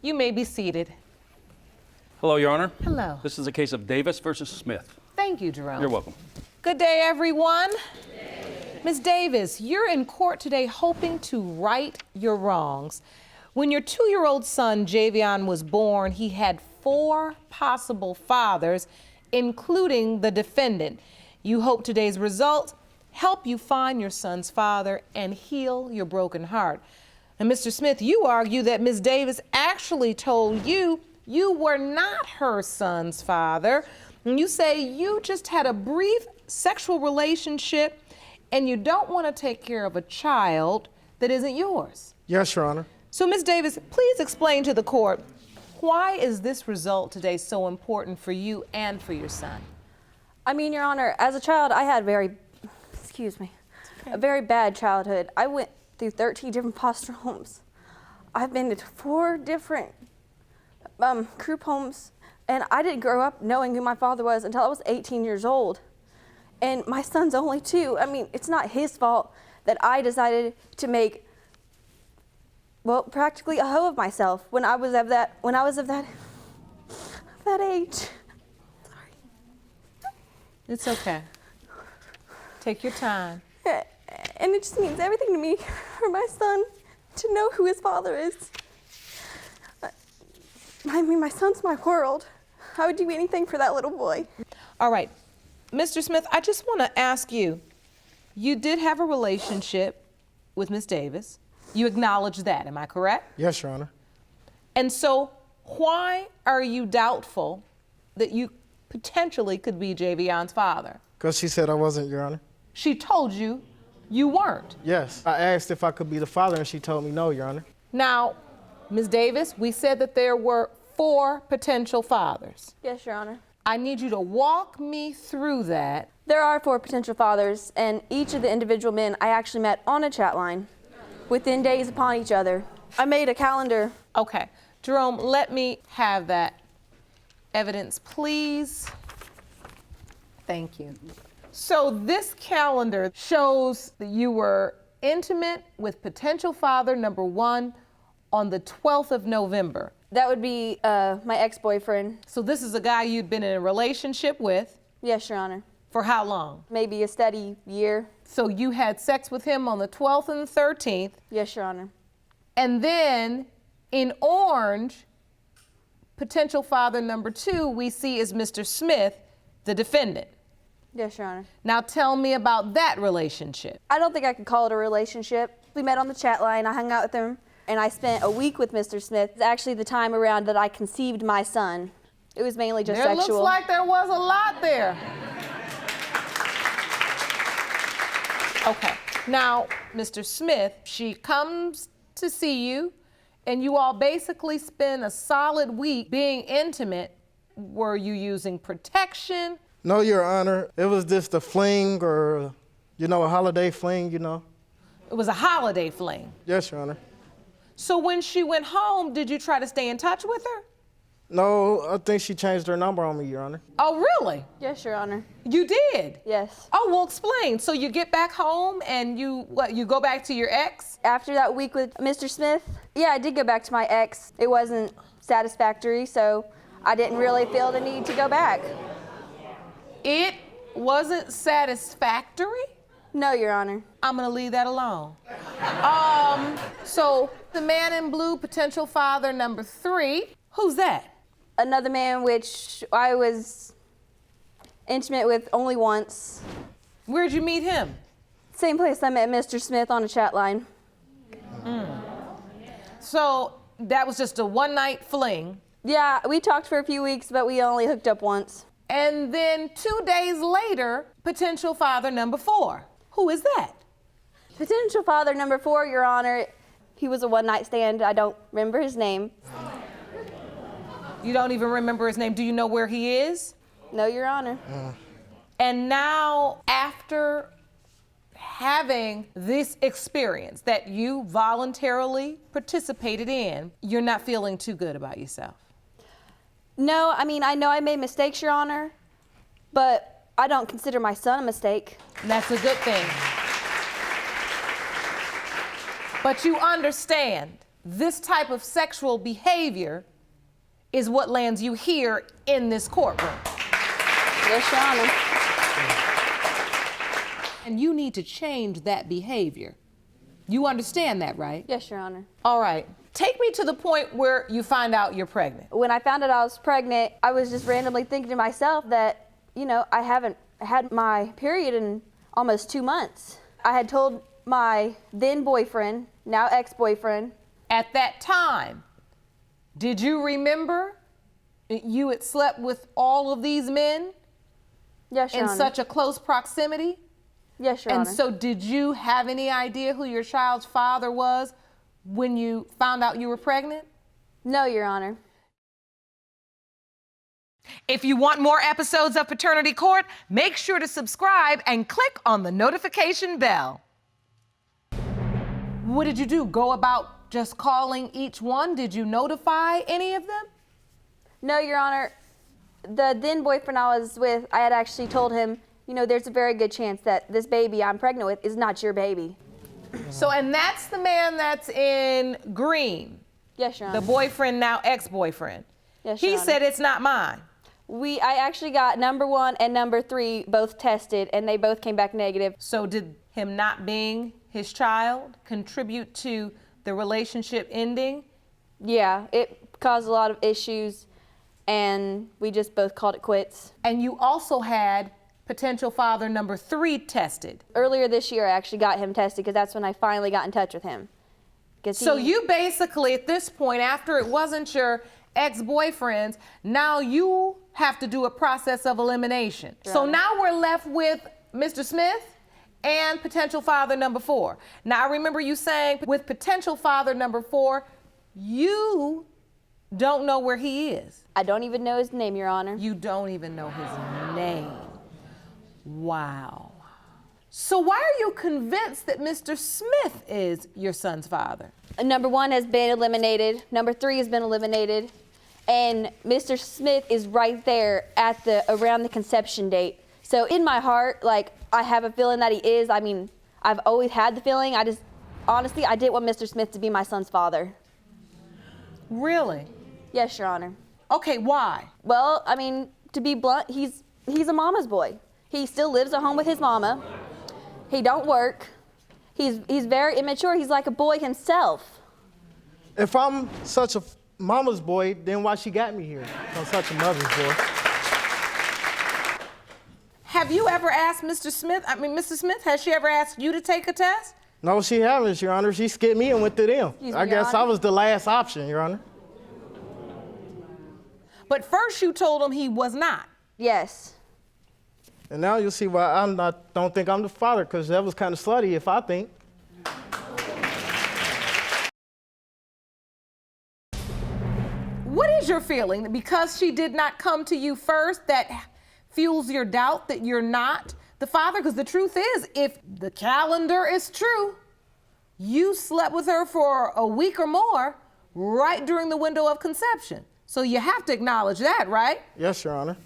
You may be seated. Hello, Your Honor. Hello. This is a case of Davis versus Smith. Thank you, Jerome. You're welcome. Good day, everyone. Ms. Davis, you're in court today hoping to right your wrongs. When your 2-year-old son, Javion, was born, he had 4 possible fathers, including the defendant. You hope today's results help you find your son's father and heal your broken heart. And Mr. Smith, you argue that Ms. Davis actually told you you were not her son's father. And you say you just had a brief sexual relationship and you don't want to take care of a child that isn't yours. Yes, Your Honor. So, Ms. Davis, please explain to the court, why is this result today so important for you and for your son? I mean, Your Honor, as a child, I had a very bad childhood. I went through 13 different foster homes. I've been to 4 different group homes, and I didn't grow up knowing who my father was until I was 18 years old. And my son's only 2. I mean, it's not his fault that I decided to make, well, practically a hoe of myself when I was of that age. Sorry. It's okay. Take your time. And it just means everything to me for my son to know who his father is. I mean, my son's my world. I would do anything for that little boy. All right. Mr. Smith, I just want to ask you, you did have a relationship with Ms. Davis. You acknowledge that, am I correct? Yes, Your Honor. And so why are you doubtful that you potentially could be Javion's father? Because she said I wasn't, Your Honor. She told you you weren't. Yes. I asked if I could be the father, and she told me no, Your Honor. Now, Ms. Davis, we said that there were 4 potential fathers. Yes, Your Honor. I need you to walk me through that. There are 4 potential fathers, and each of the individual men I actually met on a chat line within days upon each other. I made a calendar. Okay. Jerome, let me have that evidence, please. Thank you. So this calendar shows that you were intimate with potential father number 1 on the 12th of November. That would be my ex-boyfriend. So this is a guy you'd been in a relationship with. Yes, Your Honor. For how long? Maybe a steady year. So you had sex with him on the 12th and the 13th. Yes, Your Honor. And then in orange, potential father number 2 we see is Mr. Smith, the defendant. Yes, Your Honor. Now tell me about that relationship. I don't think I could call it a relationship. We met on the chat line. I hung out with him, and I spent a week with Mr. Smith. It's actually the time around that I conceived my son. It was mainly just sexual. There looks like there was a lot there. Okay. Now, Mr. Smith, she comes to see you, and you all basically spend a solid week being intimate. Were you using protection? No, Your Honor. It was just a fling or, a holiday fling, It was a holiday fling. Yes, Your Honor. So when she went home, did you try to stay in touch with her? No, I think she changed her number on me, Your Honor. Oh, really? Yes, Your Honor. You did? Yes. Oh, well, explain. So you get back home and you go back to your ex? After that week with Mr. Smith, yeah, I did go back to my ex. It wasn't satisfactory, so I didn't really feel the need to go back. It wasn't satisfactory? No, Your Honor. I'm gonna leave that alone. So the man in blue, potential father number 3, who's that? Another man which I was intimate with only once. Where'd you meet him? Same place I met Mr. Smith on a chat line. So that was just a one-night fling. Yeah, we talked for a few weeks, but we only hooked up once. And then 2 days later, potential father number 4. Who is that? Potential father number 4, Your Honor, he was a one-night stand. I don't remember his name. You don't even remember his name. Do you know where he is? No, Your Honor. And now, after having this experience that you voluntarily participated in, you're not feeling too good about yourself. No, I mean, I know I made mistakes, Your Honor, but I don't consider my son a mistake. And that's a good thing. But you understand this type of sexual behavior is what lands you here in this courtroom. Yes, Your Honor. And you need to change that behavior. You understand that, right? Yes, Your Honor. All right. Take me to the point where you find out you're pregnant. When I found out I was pregnant, I was just randomly thinking to myself that, you know, I haven't had my period in almost 2 months. I had told my then boyfriend, now ex-boyfriend. At that time, did you remember you had slept with all of these men Yes, Your in Honor. such a close proximity? Yes, Your And Honor. so did you have any idea who your child's father was when you found out you were pregnant? No, Your Honor. If you want more episodes of Paternity Court, make sure to subscribe and click on the notification bell. What did you do? Go about just calling each one? Did you notify any of them? No, Your Honor. The then boyfriend I was with, I had actually told him, you know, there's a very good chance that this baby I'm pregnant with is not your baby. So, and that's the man that's in green, Yes, Your the Honor. boyfriend, now ex-boyfriend. Yes, He Your Honor. said it's not mine. I actually got number 1 and number 3 both tested, and they both came back negative. So did him not being his child contribute to the relationship ending? Yeah, it caused a lot of issues, and we just both called it quits. And you also had potential father number 3 tested. Earlier this year, I actually got him tested because that's when I finally got in touch with him. So you basically, at this point, after it wasn't your ex-boyfriend's, now you have to do a process of elimination. So Right. now we're left with Mr. Smith and potential father number 4. Now I remember you saying with potential father number 4, you don't know where he is. I don't even know his name, Your Honor. You don't even know his name. Wow. So why are you convinced that Mr. Smith is your son's father? Number 1 has been eliminated. Number 3 has been eliminated. And Mr. Smith is right there at around the conception date. So in my heart, like, I have a feeling that he is. I mean, I've always had the feeling. Honestly, I didn't want Mr. Smith to be my son's father. Really? Yes, Your Honor. Okay, why? Well, I mean, to be blunt, he's a mama's boy. He still lives at home with his mama. He don't work. He's very immature. He's like a boy himself. If I'm such a mama's boy, then why she got me here? I'm such a mother's boy. Have you ever asked Mr. Smith, has she ever asked you to take a test? No, she haven't, Your Honor. She skipped me and went to them. Excuse me, I Your guess I Honor? was the last option, Your Honor. But first you told him he was not. Yes. And now you'll see why don't think I'm the father, because that was kind of slutty if I think. What is your feeling that because she did not come to you first, that fuels your doubt that you're not the father? Because the truth is, if the calendar is true, you slept with her for a week or more right during the window of conception. So you have to acknowledge that, right? Yes, Your Honor.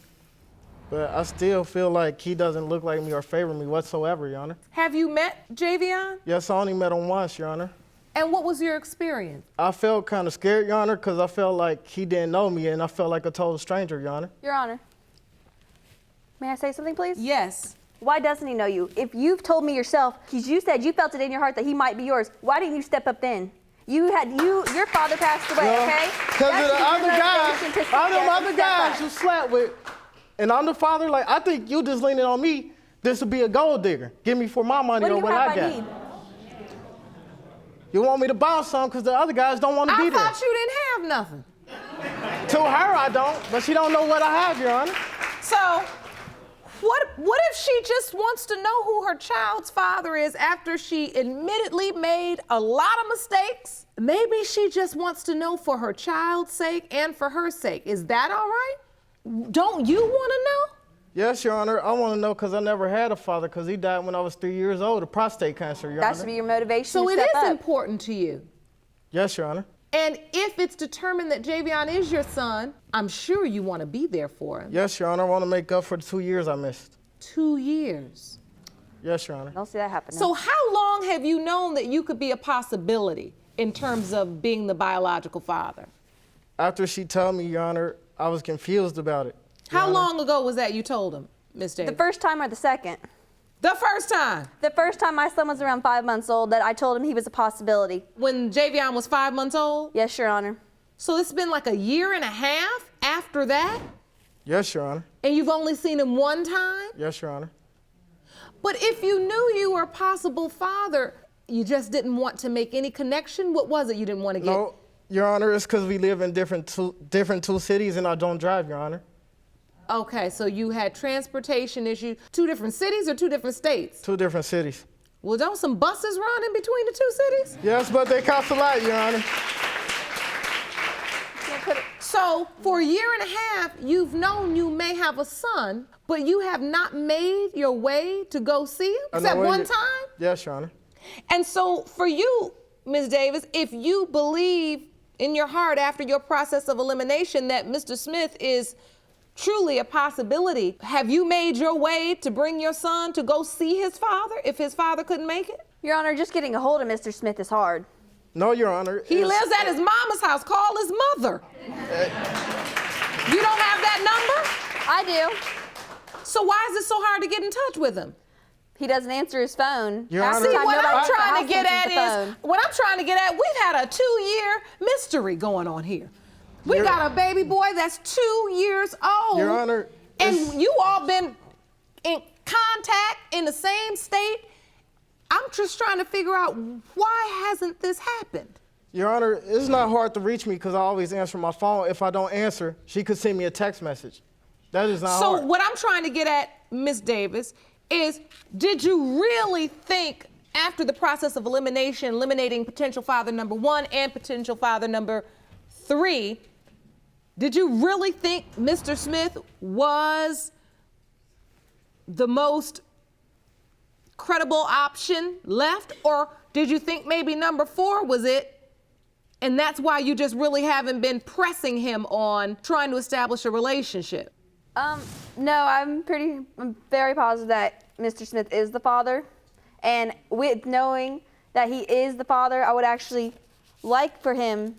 But I still feel like he doesn't look like me or favor me whatsoever, Your Honor. Have you met Javion? Yes, I only met him once, Your Honor. And what was your experience? I felt kind of scared, Your Honor, because I felt like he didn't know me, and I felt like a total stranger, Your Honor. Your Honor. May I say something, please? Yes. Why doesn't he know you? If you've told me yourself, because you said you felt it in your heart that he might be yours, why didn't you step up then? Your father passed away, okay? Because of the That's other your guys, motivation to all sit them there and other step guys up. you slept with, and I'm the father, like, I think you just leaning on me, this would be a gold digger. Give me for my money What do or you what have I I got. need? You want me to bounce some because the other guys don't want to I be there. thought you didn't have nothing. To her, I don't, but she don't know what I have, Your Honor. So, what if she just wants to know who her child's father is after she admittedly made a lot of mistakes? Maybe she just wants to know for her child's sake and for her sake. Is that all right? Don't you want to know? Yes, Your Honor. I want to know because I never had a father because he died when I was 3 years old of prostate cancer, Your That Honor. should be your motivation So to it step is up. important to you. Yes, Your Honor. And if it's determined that Javion is your son, I'm sure you want to be there for him. Yes, Your Honor. I want to make up for the 2 years I missed. 2 years. Yes, Your Honor. Don't see that happening. So how long have you known that you could be a possibility? in terms of being the biological father? After she told me, Your Honor, I was confused about it. Your How Honor. long ago was that you told him, Miss Davis? The first time or the second? The first time. The first time my son was around 5 months old that I told him he was a possibility. When Javion was 5 months old? Yes, Your Honor. So it's been like a year and a half after that? Yes, Your Honor. And you've only seen him one time? Yes, Your Honor. But if you knew you were a possible father, you just didn't want to make any connection? What was it you didn't want to get? No, Your Honor, it's because we live in different two cities and I don't drive, Your Honor. Okay, so you had transportation issues. 2 different cities or 2 different states? 2 different cities. Well, don't some buses run in between the 2 cities? Yes, but they cost a lot, Your Honor. So for a year and a half, you've known you may have a son, but you have not made your way to go see him? Except one time? Yes, Your Honor. And so for you, Ms. Davis, if you believe in your heart after your process of elimination that Mr. Smith is truly a possibility, have you made your way to bring your son to go see his father if his father couldn't make it? Your Honor, just getting a hold of Mr. Smith is hard. No, Your Honor. He lives at his mama's house. Call his mother. You don't have that number? I do. So why is it so hard to get in touch with him? He doesn't answer his phone. Your Half Honor- the See, time, what nobody I'm at the trying house to get answers the at phone. we've had a 2-year mystery going on here. We Your- got a baby boy that's 2 years old. Your Honor, And it's- you all been in contact in the same state. I'm just trying to figure out why hasn't this happened? Your Honor, it's not hard to reach me because I always answer my phone. If I don't answer, she could send me a text message. That is not So hard. what I'm trying to get at, Miss Davis, is did you really think after the process of elimination, eliminating potential father number 1 and potential father number 3, did you really think Mr. Smith was the most credible option left? Or did you think maybe number 4 was it? And that's why you just really haven't been pressing him on trying to establish a relationship? No, I'm very positive that Mr. Smith is the father. And with knowing that he is the father, I would actually like for him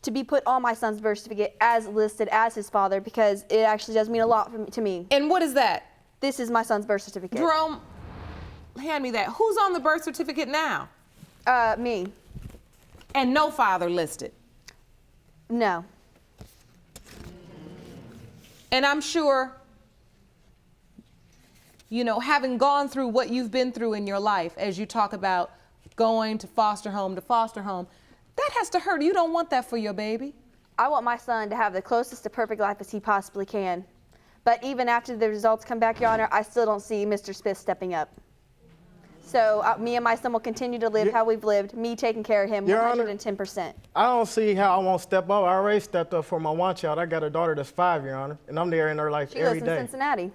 to be put on my son's birth certificate as listed as his father, because it actually does mean a lot to me. And what is that? This is my son's birth certificate. Jerome, hand me that. Who's on the birth certificate now? Me. And no father listed. No. And I'm sure, you know, having gone through what you've been through in your life, as you talk about going to foster home, that has to hurt. You don't want that for your baby. I want my son to have the closest to perfect life as he possibly can. But even after the results come back, Your Honor, I still don't see Mr. Smith stepping up. So me and my son will continue to live how we've lived, me taking care of him Your Honor, 110%. I don't see how I won't step up. I already stepped up for my one child. I got a daughter that's 5, Your Honor, and I'm there in her life She every lives day. in Cincinnati.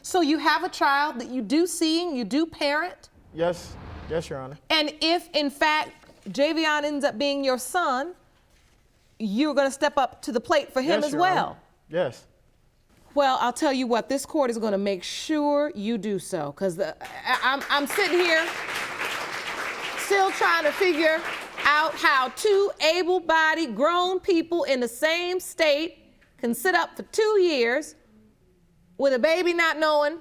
So you have a child that you do see, you do parent. Yes, yes, Your Honor. And if, in fact, Javion ends up being your son, you're going to step up to the plate for him Yes, as Your well. Honor. Yes. Well, I'll tell you what, this court is going to make sure you do so, because I'm sitting here still trying to figure out how 2 able-bodied grown people in the same state can sit up for 2 years with a baby not knowing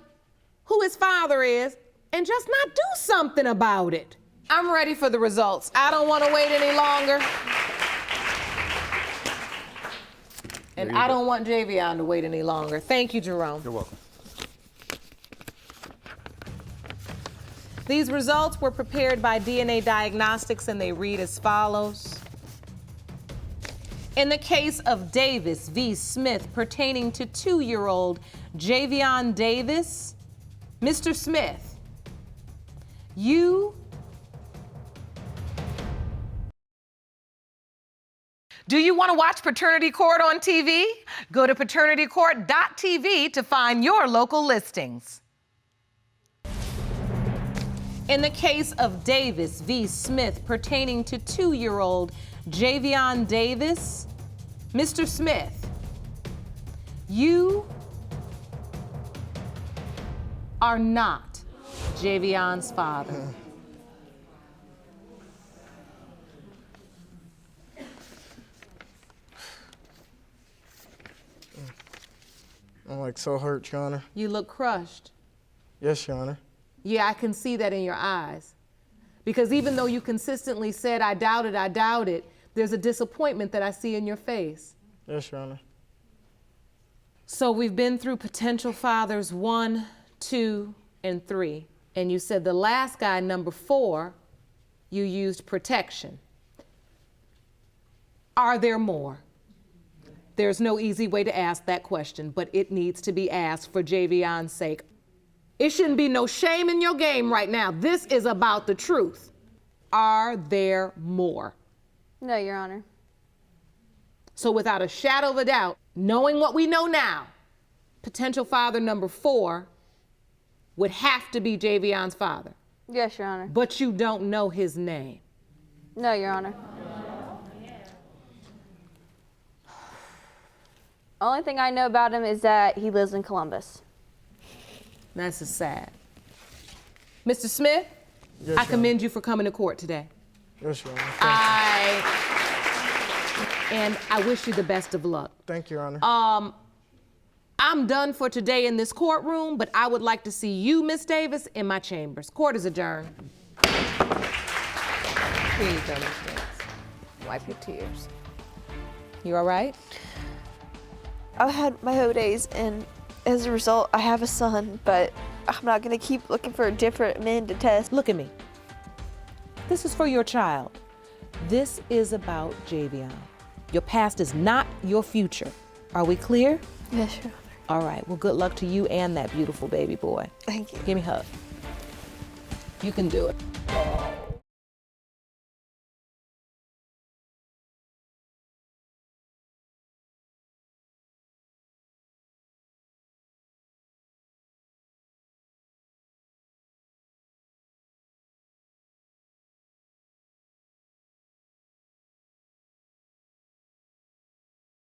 who his father is and just not do something about it. I'm ready for the results. I don't want to wait any longer. And I don't want Javion to wait any longer. Thank you, Jerome. You're welcome. These results were prepared by DNA Diagnostics, and they read as follows. In the case of Davis v. Smith pertaining to 2-year-old Javion Davis, Mr. Smith, you Do you want to watch Paternity Court on TV? Go to paternitycourt.tv to find your local listings. In the case of Davis v. Smith pertaining to 2-year-old Javion Davis, Mr. Smith, you are not Javion's father. like so hurt, Your Honor. You look crushed. Yes, Your Honor. Yeah, I can see that in your eyes. Because even though you consistently said, I doubt it, there's a disappointment that I see in your face. Yes, Your Honor. So we've been through potential fathers 1, 2, and 3. And you said the last guy, number 4, you used protection. Are there more? There's no easy way to ask that question, but it needs to be asked for Javion's sake. It shouldn't be no shame in your game right now. This is about the truth. Are there more? No, Your Honor. So without a shadow of a doubt, knowing what we know now, potential father number 4 would have to be Javion's father. Yes, Your Honor. But you don't know his name. No, Your Honor. Only thing I know about him is that he lives in Columbus. That's just sad. Mr. Smith, Yes, I Your commend you for coming to court today. Yes, Your Honor. I wish you the best of luck. Thank you, Your Honor. I'm done for today in this courtroom, but I would like to see you, Miss Davis, in my chambers. Court is adjourned. Here you go, Miss Davis. Wipe your tears. You all right? I've had my whole days, and as a result, I have a son, but I'm not gonna keep looking for different men to test. Look at me. This is for your child. This is about Javion. Your past is not your future. Are we clear? Yes, Your Honor. All right, well, good luck to you and that beautiful baby boy. Thank you. Give me a hug. You can do it.